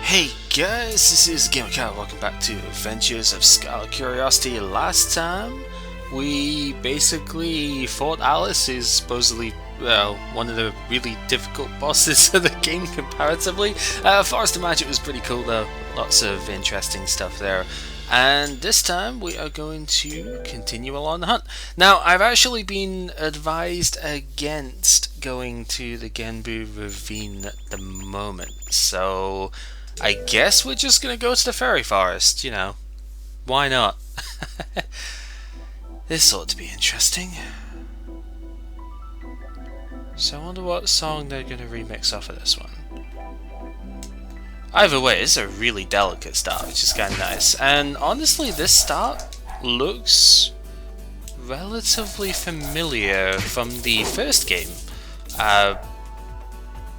Hey guys, this is GamerCat. Welcome back to Adventures of Scarlet Curiosity. Last time, we basically fought Alice, who's supposedly, well, one of the really difficult bosses of the game comparatively. Forest of Magic was pretty cool though, lots of interesting stuff there. And this time we are going to continue along the hunt. Now, I've actually been advised against going to the Genbu Ravine at the moment, so I guess we're just gonna go to the fairy forest, you know. Why not? This ought to be interesting. So I wonder what song they're gonna remix off of this one. Either way, it's a really delicate start, which is kinda nice. And honestly, this start looks relatively familiar from the first game.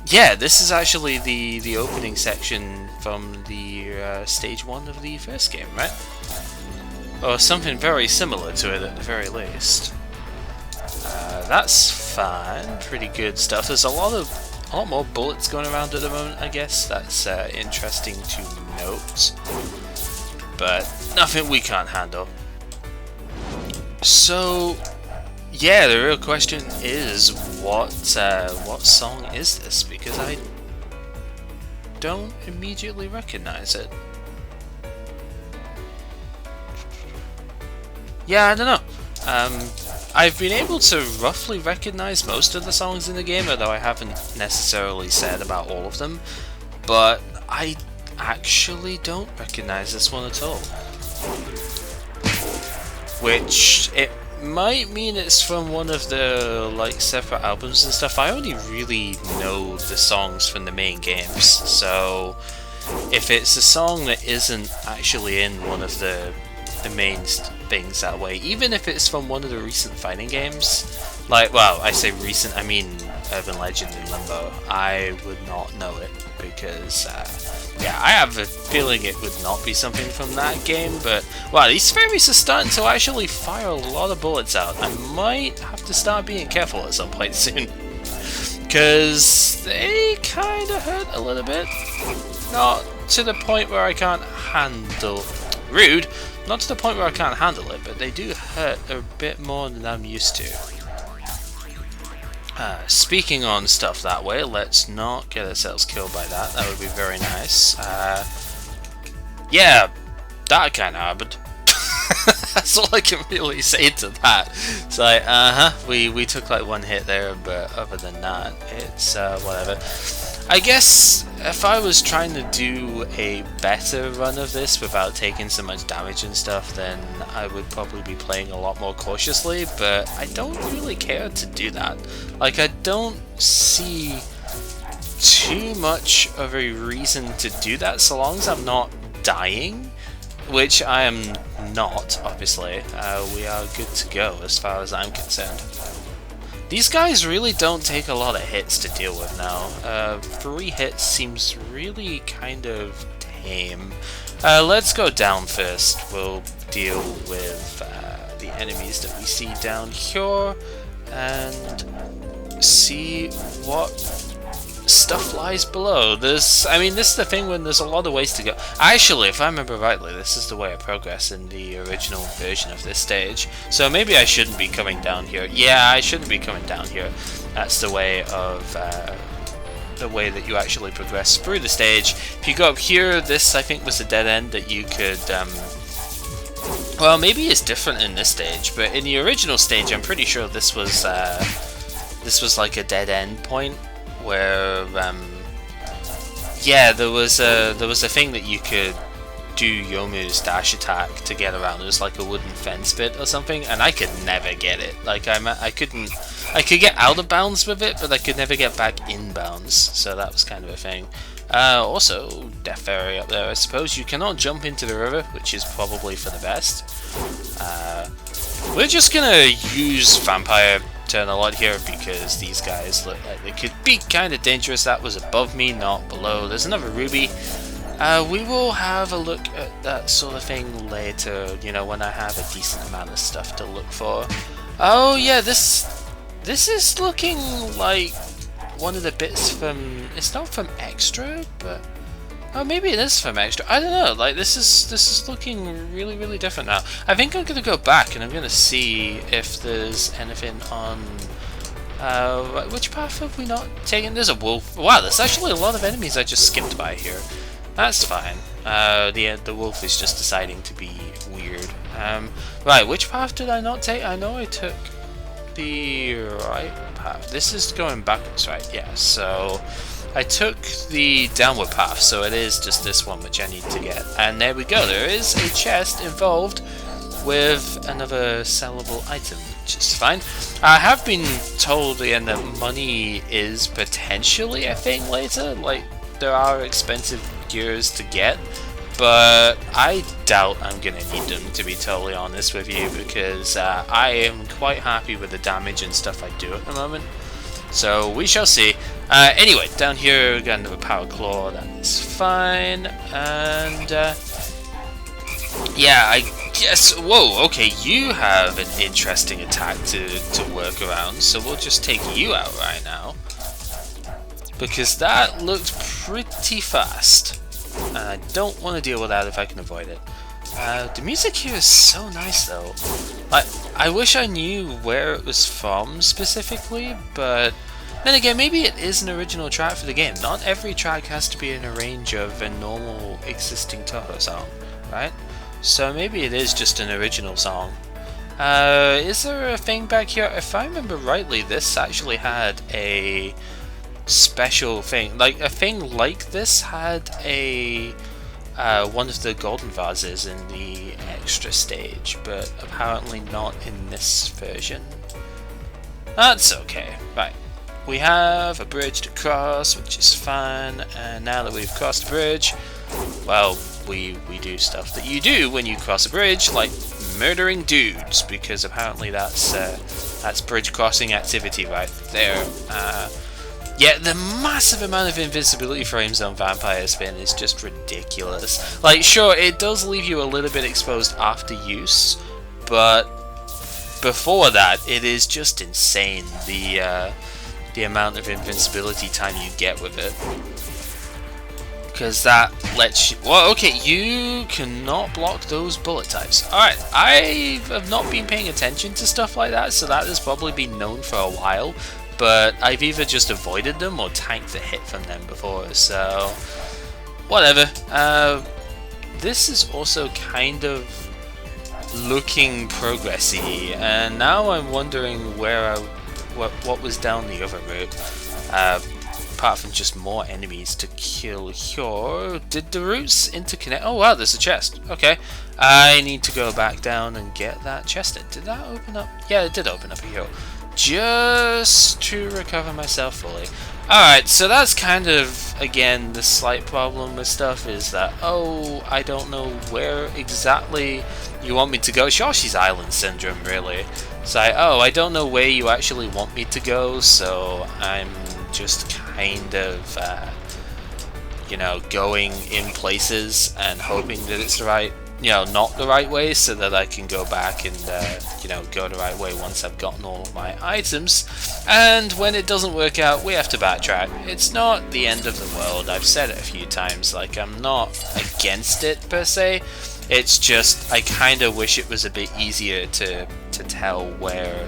Yeah, this is actually the opening section from the stage 1 of the first game, right? Or something very similar to it at the very least. That's fine, pretty good stuff. There's a lot more bullets going around at the moment, I guess. That's interesting to note, but nothing we can't handle. So yeah, the real question is what song is this? Because I don't immediately recognize it. Yeah, I don't know. I've been able to roughly recognize most of the songs in the game, although I haven't necessarily said about all of them. But I actually don't recognize this one at all. Which it might mean it's from one of the like separate albums and stuff. I only really know the songs from the main games, so if it's a song that isn't actually in one of the main things that way, even if it's from one of the recent fighting games, like, well, I say recent, I mean Urban Legend and Limbo, I would not know it because yeah, I have a feeling it would not be something from that game. But wow, these fairies are starting to actually fire a lot of bullets out. I might have to start being careful at some point soon, because they kind of hurt a little bit. Not to the point where I can't handle... Rude! Not to the point where I can't handle it, but they do hurt a bit more than I'm used to. Speaking on stuff that way, let's not get ourselves killed by that. That would be very nice. Yeah, that kind of happened. That's all I can really say to that. It's like, we took like one hit there, but other than that, it's whatever. I guess if I was trying to do a better run of this without taking so much damage and stuff, then I would probably be playing a lot more cautiously, but I don't really care to do that. Like, I don't see too much of a reason to do that so long as I'm not dying, which I am not, obviously. We are good to go as far as I'm concerned. These guys really don't take a lot of hits to deal with now. 3 hits seems really kind of tame. Let's go down first. We'll deal with the enemies that we see down here and see what stuff lies below. I mean, this is the thing when there's a lot of ways to go. Actually, if I remember rightly, this is the way I progress in the original version of this stage. So maybe I shouldn't be coming down here. Yeah, I shouldn't be coming down here. That's the way of the way that you actually progress through the stage. If you go up here, this I think was a dead end that you could. Well, maybe it's different in this stage, but in the original stage, I'm pretty sure this was like a dead end point. Where yeah, there was a thing that you could do Yomu's dash attack to get around. It was like a wooden fence bit or something, and I could never get it. Like I could get out of bounds with it, but I could never get back in bounds. So that was kind of a thing. Also, Death Fairy up there. I suppose you cannot jump into the river, which is probably for the best. We're just gonna use Vampire Turn a lot here because these guys look like they could be kind of dangerous. That was above me, not below. There's another ruby. We will have a look at that sort of thing later, you know, when I have a decent amount of stuff to look for. Oh yeah, this is looking like one of the bits from, it's not from Extra, but Oh, maybe it is from extra. I don't know. Like this is looking really different now. I think I'm gonna go back and I'm gonna see if there's anything on. Which path have we not taken? There's a wolf. Wow, there's actually a lot of enemies I just skipped by here. That's fine. The wolf is just deciding to be weird. Right, which path did I not take? I know I took the right path. This is going backwards, right? Yeah. So I took the downward path, so it is just this one which I need to get. And there we go. There is a chest involved with another sellable item, which is fine. I have been told again that money is potentially a thing later. Like there are expensive gears to get, but I doubt I'm gonna need them, to be totally honest with you, because I am quite happy with the damage and stuff I do at the moment. So we shall see. Anyway, down here we got another power claw. That is fine, and yeah, I guess. Whoa, okay, you have an interesting attack to work around, so we'll just take you out right now, because that looked pretty fast, and I don't want to deal with that if I can avoid it. The music here is so nice though. I wish I knew where it was from specifically, but then again, maybe it is an original track for the game. Not every track has to be in a range of a normal existing Toho song, right? So maybe it is just an original song. Is there a thing back here? If I remember rightly, this actually had a special thing. Like a thing like this had a one of the golden vases in the extra stage, but apparently not in this version. That's okay. Right. We have a bridge to cross, which is fine, and now that we've crossed the bridge, well, we do stuff that you do when you cross a bridge, like murdering dudes, because apparently that's bridge crossing activity right there. Yeah, the massive amount of invincibility frames on Vampire Spin is just ridiculous. Like, sure, it does leave you a little bit exposed after use, but before that, it is just insane, the amount of invincibility time you get with it. Because that lets you... Well, okay, you cannot block those bullet types. Alright, I have not been paying attention to stuff like that, so that has probably been known for a while. But I've either just avoided them or tanked a hit from them before, so... Whatever. This is also kind of looking progressy, and now I'm wondering where what was down the other route. Apart from just more enemies to kill here. Did the routes interconnect? Oh wow, there's a chest. Okay. I need to go back down and get that chest. Did that open up? Yeah, it did open up here. Just to recover myself fully. Alright, so that's kind of, again, the slight problem with stuff is that, oh, I don't know where exactly you want me to go. Yoshi's Island syndrome, really. It's like, oh, I don't know where you actually want me to go, so I'm just kind of, you know, going in places and hoping that it's the right, you know, not the right way, so that I can go back and, you know, go the right way once I've gotten all of my items. And when it doesn't work out, we have to backtrack. It's not the end of the world. I've said it a few times. Like, I'm not against it per se. It's just I kind of wish it was a bit easier to tell where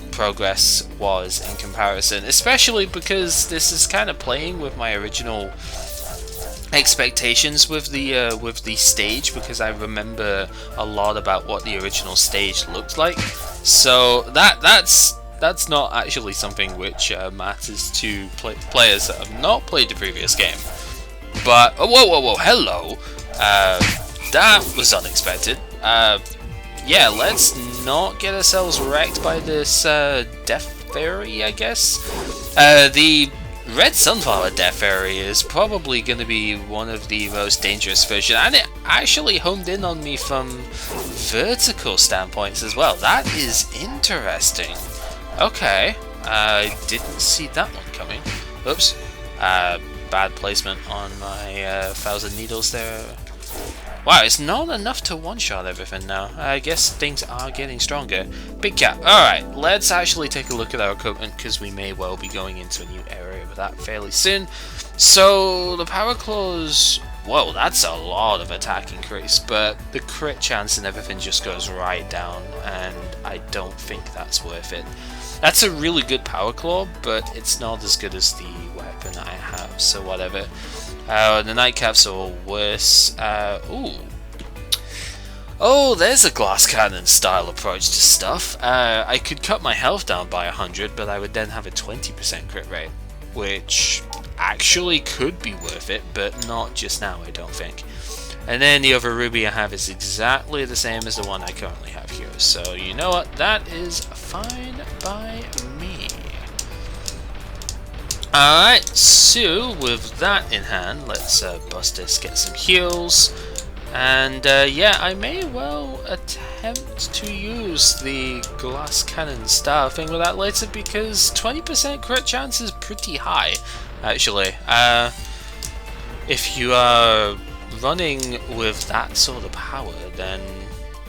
progress was in comparison, especially because this is kind of playing with my original expectations with the stage, because I remember a lot about what the original stage looked like. So that's not actually something which matters to players that have not played the previous game. But whoa, hello. That was unexpected. Yeah, let's not get ourselves wrecked by this Death Fairy, I guess. The Red Sunflower Death Fairy is probably going to be one of the most dangerous versions, and it actually homed in on me from vertical standpoints as well. That is interesting. Okay, I didn't see that one coming. Oops. Bad placement on my 1,000 needles there. Wow, it's not enough to one-shot everything now. I guess things are getting stronger. Big Cat. Alright, let's actually take a look at our equipment, because we may well be going into a new area with that fairly soon. So, the Power Claws... Whoa, that's a lot of attack increase, but the crit chance and everything just goes right down, and I don't think that's worth it. That's a really good Power Claw, but it's not as good as the weapon I have, so whatever. The Nightcaps are all worse. Ooh. Oh, there's a glass cannon style approach to stuff. I could cut my health down by 100, but I would then have a 20% crit rate, which actually could be worth it, but not just now, I don't think. And then the other ruby I have is exactly the same as the one I currently have here. So you know what? That is fine by me. Alright, so with that in hand, let's bust this, get some heals. And yeah, I may well attempt to use the glass cannon style thing with that later, because 20% crit chance is pretty high, actually. If you are running with that sort of power, then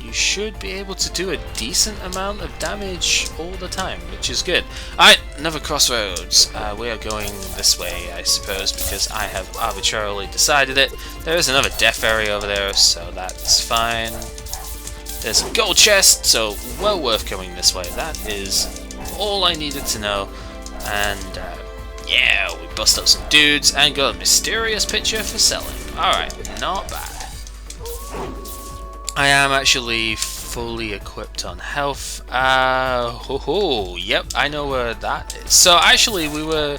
you should be able to do a decent amount of damage all the time, which is good. Alright, another crossroads. We are going this way, I suppose, because I have arbitrarily decided it. There is another death area over there, so that's fine. There's a gold chest, so well worth going this way. That is all I needed to know. And yeah, we bust up some dudes and got a mysterious picture for selling. Alright, not bad. I am actually fully equipped on health. Yep, I know where that is. So actually we were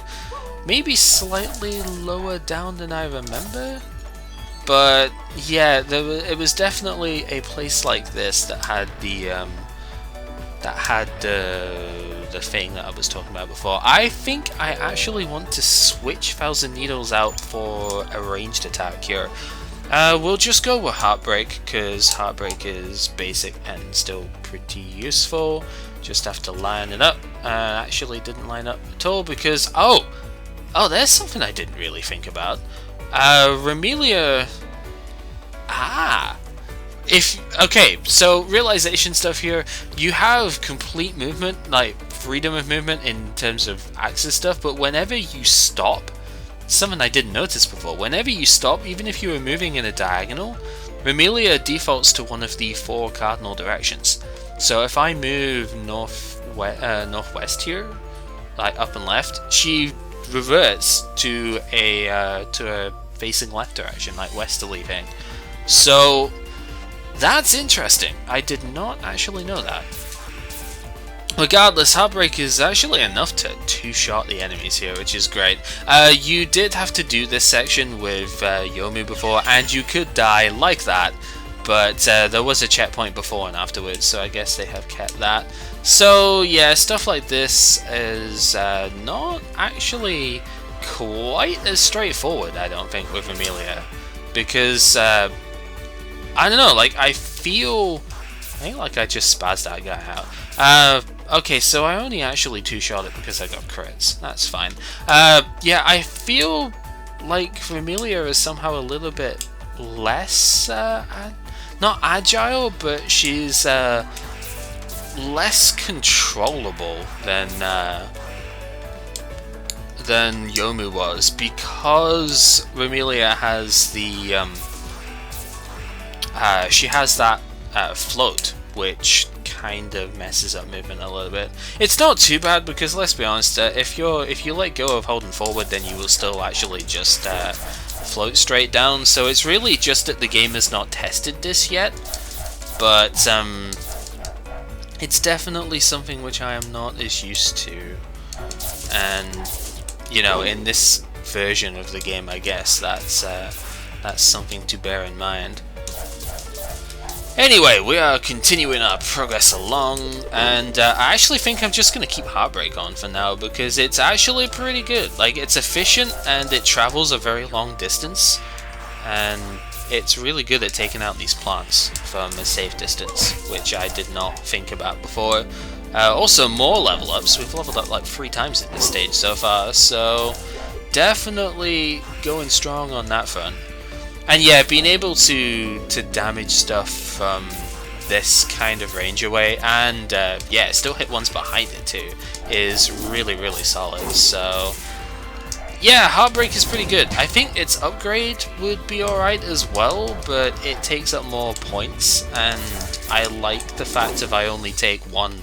maybe slightly lower down than I remember. But yeah, it was definitely a place like this that had the the thing that I was talking about before. I think I actually want to switch Thousand Needles out for a ranged attack here. We'll just go with Heartbreak, because Heartbreak is basic and still pretty useful. Just have to line it up. Actually didn't line up at all because... Oh, there's something I didn't really think about. Remilia... Okay, so realization stuff here. You have complete movement, like freedom of movement in terms of axis stuff, but whenever you stop... Something I didn't notice before. Whenever you stop, even if you were moving in a diagonal, Remilia defaults to one of the 4 cardinal directions. So if I move northwest here, like up and left, she reverts to a facing left direction, like westerly thing. So that's interesting. I did not actually know that. Regardless, Heartbreak is actually enough to two-shot the enemies here, which is great. You did have to do this section with Yomu before, and you could die like that, but there was a checkpoint before and afterwards, so I guess they have kept that. So yeah, stuff like this is not actually quite as straightforward, I don't think, with Remilia, because I don't know, like I think like I just spazzed that guy out. Okay, so I only actually two-shot it because I got crits. That's fine. Yeah, I feel like Remilia is somehow a little bit less, not agile, but she's less controllable than Yomu was, because Remilia has the she has that float, which kind of messes up movement a little bit. It's not too bad because, let's be honest, if you let go of holding forward, then you will still actually just float straight down. So it's really just that the game has not tested this yet, but it's definitely something which I am not as used to, and you know, in this version of the game, I guess that's something to bear in mind. Anyway, we are continuing our progress along, and I actually think I'm just going to keep Heartbreak on for now, because it's actually pretty good. Like, it's efficient, and it travels a very long distance, and it's really good at taking out these plants from a safe distance, which I did not think about before. Also, more level ups. We've leveled up like 3 times in this stage so far, so definitely going strong on that front. And yeah, being able to damage stuff from this kind of range away, and yeah, still hit ones behind it too, is really, really solid. So yeah, Heartbreak is pretty good. I think its upgrade would be alright as well, but it takes up more points, and I like the fact of I only take one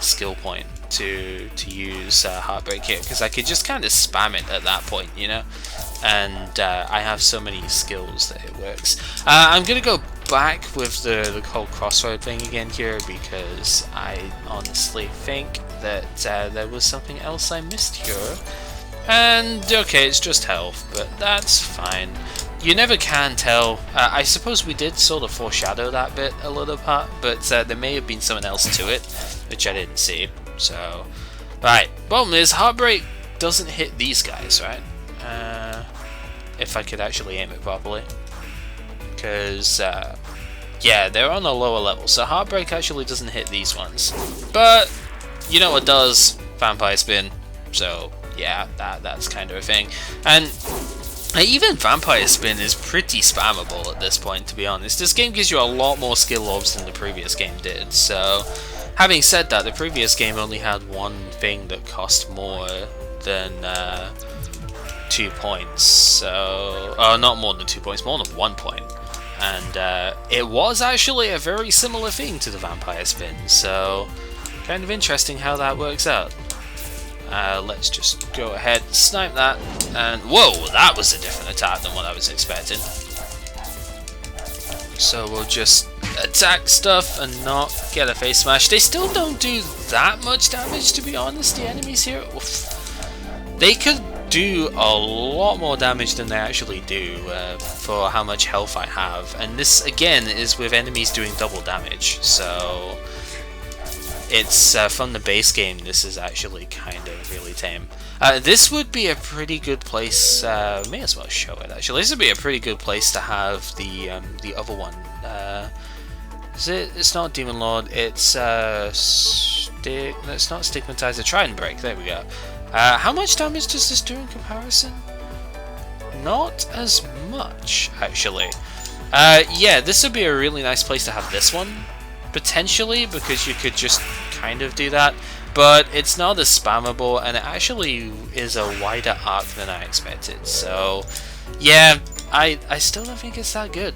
skill point to use Heartbreak here, because I could just kind of spam it at that point, you know? And I have so many skills that it works. I'm gonna go back with the whole crossroad thing again here, because I honestly think that there was something else I missed here. And okay, it's just health, but that's fine. You never can tell. I suppose we did sort of foreshadow that bit a little part, but there may have been something else to it, which I didn't see. So, right. Problem is, Heartbreak doesn't hit these guys, right? If I could actually aim it properly. Because, yeah, they're on a lower level, so Heartbreak actually doesn't hit these ones. But, you know what does? Vampire Spin. So, yeah, that's kind of a thing. And even Vampire Spin is pretty spammable at this point, to be honest. This game gives you a lot more skill orbs than the previous game did, so having said that, the previous game only had one thing that cost more than 2 points, so not more than 2 points, more than 1 point. And it was actually a very similar thing to the Vampire Spin, so kind of interesting how that works out. Let's just go ahead and snipe that, and whoa, that was a different attack than what I was expecting. So we'll just attack stuff and not get a face smash. They still don't do that much damage, to be honest, the enemies here. Oof. They could do a lot more damage than they actually do for how much health I have, and this again is with enemies doing double damage, so it's from the base game. This is actually kind of really tame. This would be a pretty good place. May as well show it. Actually, this would be a pretty good place to have the other one. Is it? It's not Demon Lord. It's it's not Stigmatizer. Try and Break. There we go. How much damage does this do in comparison? Not as much, actually. Yeah, this would be a really nice place to have this one. Potentially, because you could just kind of do that, but it's not as spammable, and it actually is a wider arc than I expected. So, yeah, I still don't think it's that good.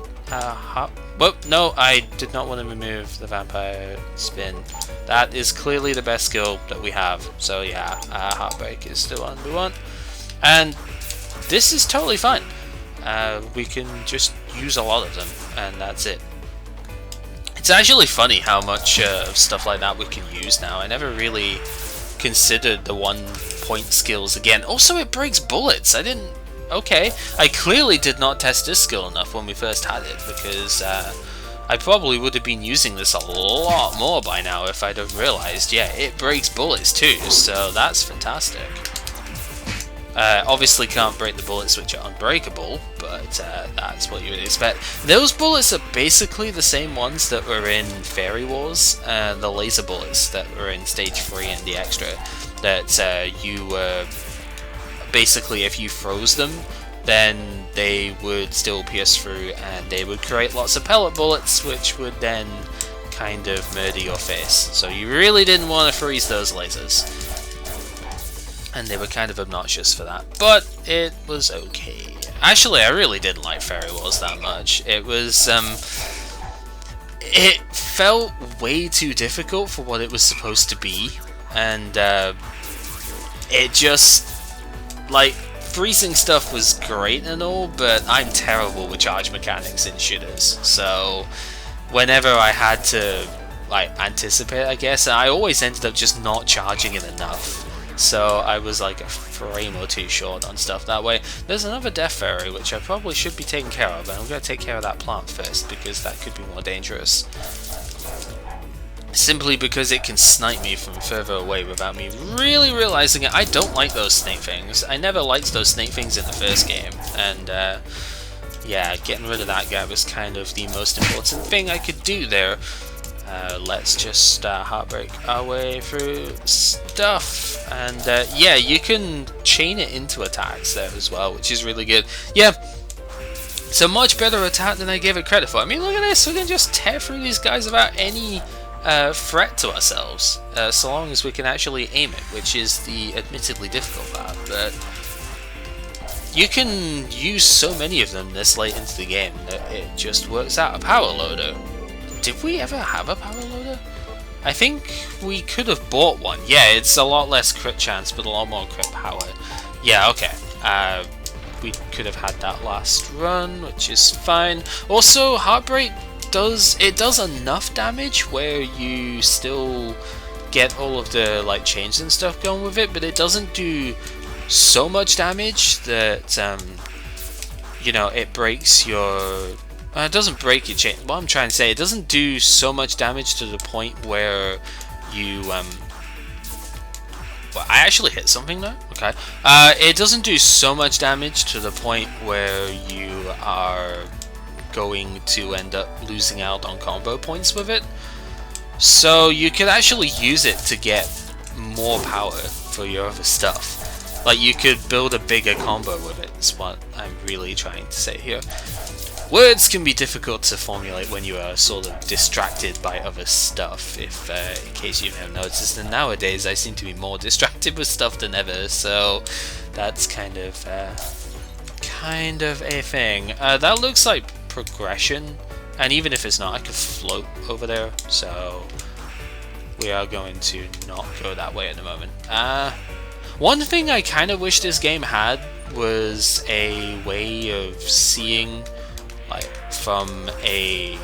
Well, no, I did not want to remove the Vampire Spin. That is clearly the best skill that we have. So yeah, Heartbreak is still on we want, and this is totally fine. We can just use a lot of them, and that's it. It's actually funny how much stuff like that we can use now. I never really considered the 1 point skills again. Also, it breaks bullets. I didn't... Okay, I clearly did not test this skill enough when we first had it, because I probably would have been using this a lot more by now if I'd have realized, yeah, it breaks bullets too, so that's fantastic. Obviously can't break the bullets which are unbreakable, but that's what you would expect. Those bullets are basically the same ones that were in Fairy Wars, the laser bullets that were in Stage 3 and the extra, that you basically, if you froze them, then they would still pierce through and they would create lots of pellet bullets, which would then kind of murder your face. So you really didn't want to freeze those lasers. And they were kind of obnoxious for that, but it was okay. Actually, I really didn't like Fairy Wars that much. It was, it felt way too difficult for what it was supposed to be, and it just, like, freezing stuff was great and all, but I'm terrible with charge mechanics in shooters, so whenever I had to, like, anticipate, I guess, I always ended up just not charging it enough. So I was like a frame or two short on stuff that way. There's another Death Fairy, which I probably should be taking care of, and I'm going to take care of that plant first, because that could be more dangerous. Simply because it can snipe me from further away without me really realizing it. I don't like those snake things. I never liked those snake things in the first game, and yeah, getting rid of that guy was kind of the most important thing I could do there. Let's just Heartbreak our way through stuff, and yeah, you can chain it into attacks there as well, which is really good. Yeah, It's a much better attack than I gave it credit for. I mean, look at this. We can just tear through these guys without any threat to ourselves, so long as we can actually aim it, which is the admittedly difficult part. But you can use so many of them this late into the game that it just works out. A power loader. Did we ever have a power loader? I think we could have bought one. Yeah, it's a lot less crit chance, but a lot more crit power. Yeah, okay. We could have had that last run, which is fine. Also, Heartbreak does enough damage where you still get all of the like chains and stuff going with it, but it doesn't do so much damage that you know, it breaks your it doesn't break your chain. What I'm trying to say, it doesn't do so much damage to the point where you well, I actually hit something there. Okay. It doesn't do so much damage to the point where you are going to end up losing out on combo points with it. So you could actually use it to get more power for your other stuff. Like, you could build a bigger combo with it, is what I'm really trying to say here. Words can be difficult to formulate when you are sort of distracted by other stuff, if in case you have noticed. And nowadays I seem to be more distracted with stuff than ever, so that's kind of a thing. That looks like progression, and even if it's not, I could float over there, so we are going to not go that way at the moment. One thing I kind of wish this game had was a way of seeing, like, from a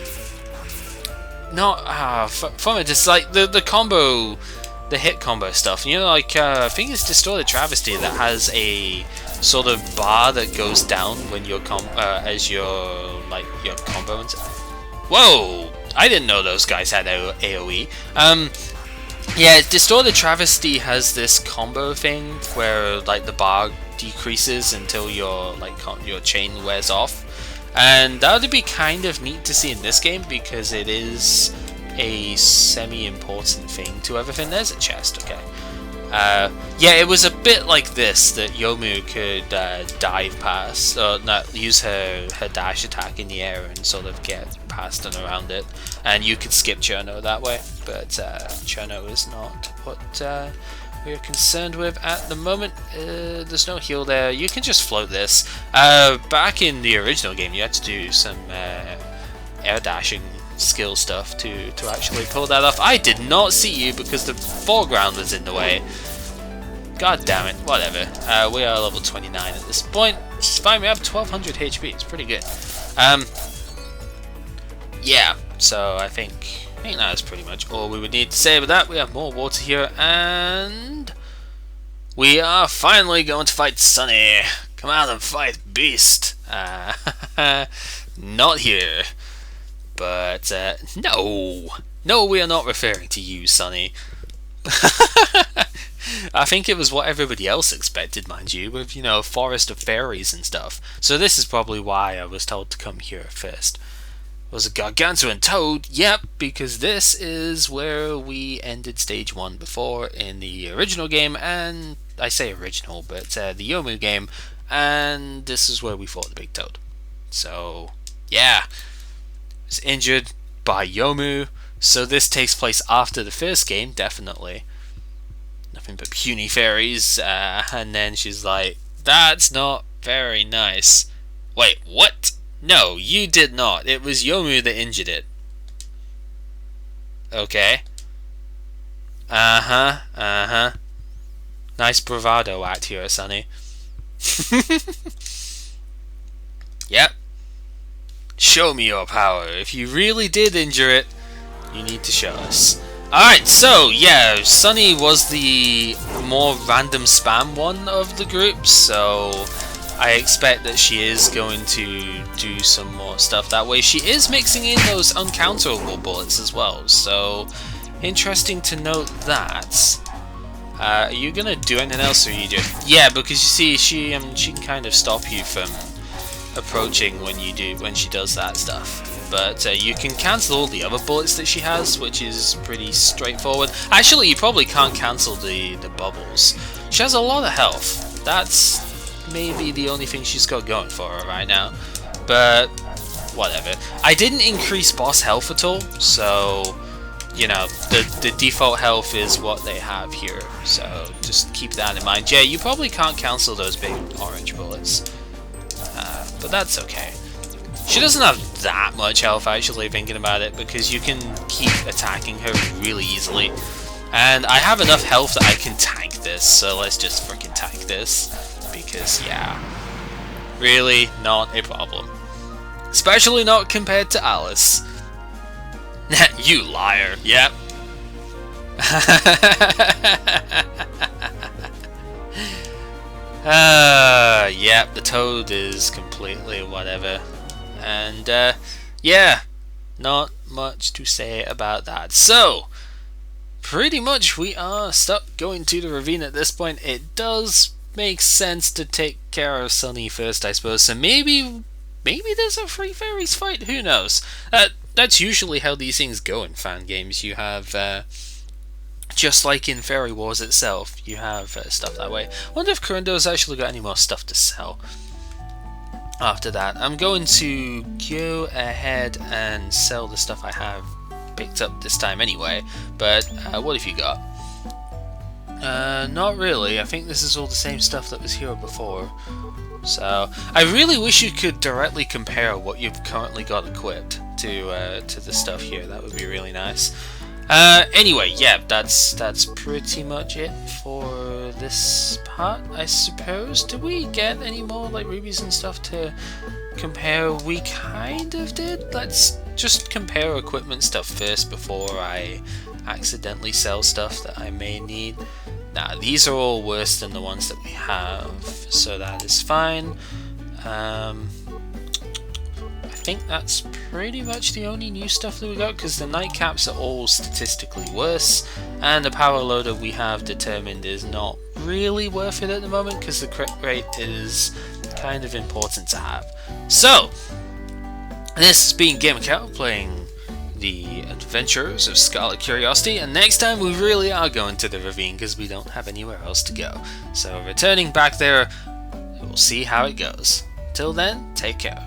just like the combo, the hit combo stuff. You know, like I think it's Destroy the Travesty that has a sort of bar that goes down when your as your your combo. Whoa! I didn't know those guys had AOE. Yeah, Destroy the Travesty has this combo thing where like the bar decreases until your your chain wears off, and that would be kind of neat to see in this game because it is a semi-important thing to everything. There's a chest, okay. Yeah, it was a bit like this that Yomu could dive past, or not use her dash attack in the air and sort of get past and around it, and you could skip Cherno that way, but Cherno is not what we're concerned with at the moment. There's no heal there. You can just float this. Back in the original game you had to do some air dashing skill stuff to actually pull that off. I did not see you because the foreground was in the way. God damn it, whatever. We are level 29 at this point. It's fine, we have 1200 HP, it's pretty good. Yeah, so I think that's pretty much all we would need to say about that. We have more water here, and we are finally going to fight Sunny. Come out and fight Beast. Not here. But, no, we are not referring to you, Sunny. I think it was what everybody else expected, mind you, with, you know, Forest of Fairies and stuff. So this is probably why I was told to come here first. Was a gargantuan toad? Yep, because this is where we ended stage 1 before in the original game, and I say original, but the Yomu game, and this is where we fought the big toad. So, yeah. Was injured by Yomu, so this takes place after the first game, definitely. Nothing but puny fairies, and then she's like, that's not very nice. Wait, what? No, you did not. It was Yomu that injured it. Okay. Uh-huh. Nice bravado act here, Sunny. Yep. Show me your power. If you really did injure it, you need to show us. Alright, so, yeah, Sunny was the more random spam one of the group, so I expect that she is going to do some more stuff that way. She is mixing in those uncounterable bullets as well, so interesting to note that. Are you gonna do anything else, or are you just... Yeah, because you see, she can kind of stop you from approaching when she does that stuff. But you can cancel all the other bullets that she has, which is pretty straightforward. Actually, you probably can't cancel the bubbles. She has a lot of health. That's maybe the only thing she's got going for her right now. but whatever. I didn't increase boss health at all, so you know, the default health is what they have here, so just keep that in mind. Yeah, you probably can't cancel those big orange bullets, but that's okay. She doesn't have that much health, actually, thinking about it, because you can keep attacking her really easily. And I have enough health that I can tank this, so let's just freaking tank this. Because, yeah, really not a problem. Especially not compared to Alice. You liar, yep. Yep, the toad is completely whatever. And, yeah, not much to say about that. So, pretty much we are stuck going to the ravine at this point. It does make sense to take care of Sunny first, I suppose. So maybe there's a free fairies fight, who knows? That's usually how these things go in fan games. You have, just like in Fairy Wars itself, you have stuff that way. I wonder if Corundo's actually got any more stuff to sell. After that, I'm going to go ahead and sell the stuff I have picked up this time anyway, but what have you got? Not really. I think this is all the same stuff that was here before. So, I really wish you could directly compare what you've currently got equipped to the stuff here. That would be really nice. Anyway, yeah, that's pretty much it for this part, I suppose. Did we get any more like rubies and stuff to compare? We kind of did. Let's just compare equipment stuff first before I accidentally sell stuff that I may need. Nah, these are all worse than the ones that we have, so that is fine. I think that's pretty much the only new stuff that we got, because the nightcaps are all statistically worse, and the power loader we have determined is not really worth it at the moment, because the crit rate is kind of important to have. So, this has been GamerCow playing the Adventures of Scarlet Curiosity, and next time we really are going to the ravine, because we don't have anywhere else to go. So returning back there, we'll see how it goes. Till then, take care.